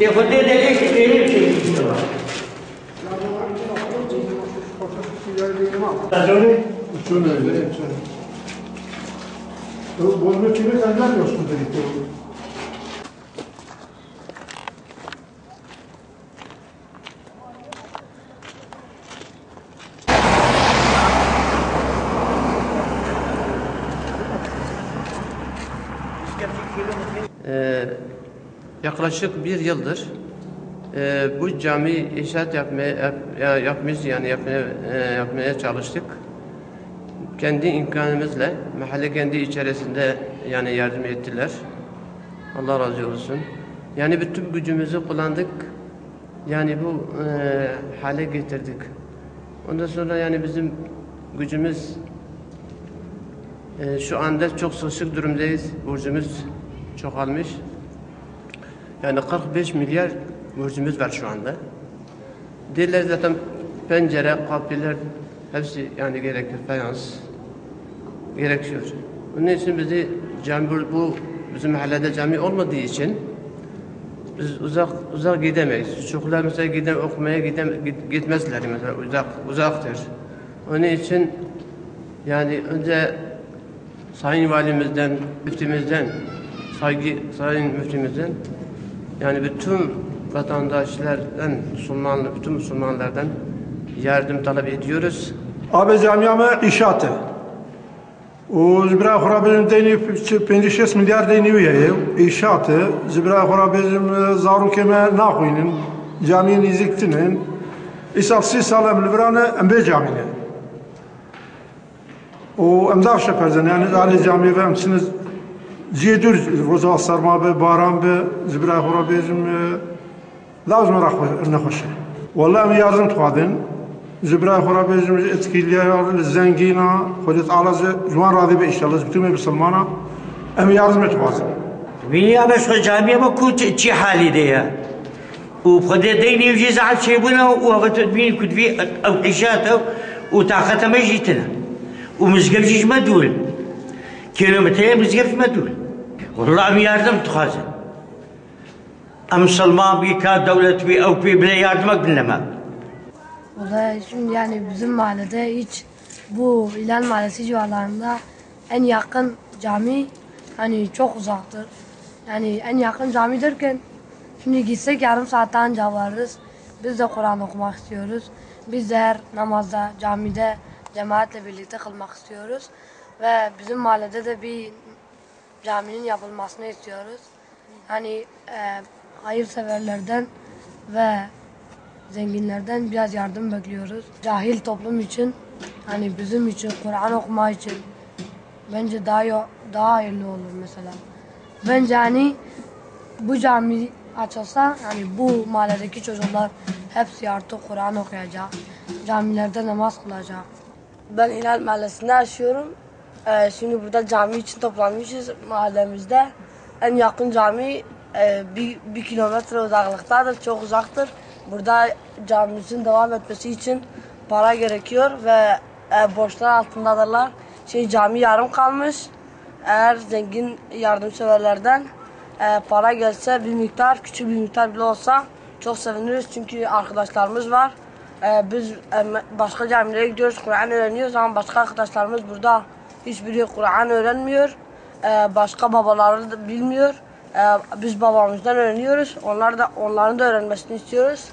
ये खुदे देखे कि नहीं Uçun öyle. Bozma kimi göndermiyorsun dedik. Yaklaşık bir yıldır bu cami inşaat yapmaya çalıştık. Kendi imkanımızla mahalle kendi içerisinde yani yardım ettiler. Allah razı olsun. Yani bütün gücümüzü kullandık. Yani bu hale getirdik. Ondan sonra yani bizim gücümüz şu anda çok sıkışık durumdayız. Borcumuz çoğalmış. Yani 45 milyar borcumuz var şu anda. Diğerler zaten pencere, kapılar hepsi yani gerekir, fayans gerekiyor. Onun için bizi cami bu bizim mahallede cami olmadığı için biz uzak gidemeyiz. Çocuklar mesela okumaya gitmezler mesela uzaktır. Onun için yani önce Sayın Valimizden, müftümüzden, Sayın müftümüzden yani bütün vatandaşlardan, bütün Müslümanlardan yardım talep ediyoruz. Abi camiamı inşaatı. O zibra xurabizm deyni 5-6 milyar deyni üye. İnşaatı. Zibra xurabizm zarukeme naxuynin. Camiyin iziktinin. İsafsi salam livrane embe camine. O emdaf şeperzen yani zali camiye ve emsiniz ciyedur roza sarma be baran be zibra xurabizm lazım nexoşe. Vallahi yardım tuadın. زبرا خرابيزم اتكيليا الزنجينا خدت على جوان راضي بإنشالله زبتومي بسلمانا أم يارزم تواصل. ويا بس جامعة ما كنت شي حالي ديا وخدت ديني وجيز على شيء بنا وهو تدبين كنت في أو عشاته وتاخته ما جيتنا ومزقف جيش مدول كيلومترين مزقف مدول والله أم يارزم تخازن أم سلمان بيكا دولة بي أو بي بلا ياردمك بالنما. Vallahi şimdi yani bizim mahallede hiç bu İlhan Mahallesi civarlarında en yakın cami hani çok uzaktır. Yani en yakın cami derken şimdi gitsek yarım saatte anca varırız. Biz de Kur'an okumak istiyoruz. Biz de her namazda camide cemaatle birlikte kılmak istiyoruz. Ve bizim mahallede de bir caminin yapılmasını istiyoruz. Hani hayırseverlerden ve zenginlerden biraz yardım bekliyoruz. Cahil toplum için, hani bizim için, Kur'an okuma için bence daha hayırlı olur mesela. Bence hani bu cami açılsa, hani bu mahalledeki çocuklar hepsi artık Kur'an okuyacak, camilerde namaz kılacak. Ben İlhan Mahallesi'nde yaşıyorum. Şimdi burada cami için toplanmışız mahallemizde. En yakın cami bir kilometre uzaklıktadır, çok uzaktır. Burada camimizin devam etmesi için para gerekiyor ve borçlar altındadırlar. Cami yarım kalmış. Eğer zengin yardımseverlerden para gelse bir miktar, küçük bir miktar bile olsa çok seviniriz. Çünkü arkadaşlarımız var. Biz başka camilere gidiyoruz, Kur'an öğreniyoruz ama başka arkadaşlarımız burada hiçbiri Kur'an öğrenmiyor. Başka babaları da bilmiyor. Biz babamızdan öğreniyoruz. Onların da öğrenmesini istiyoruz.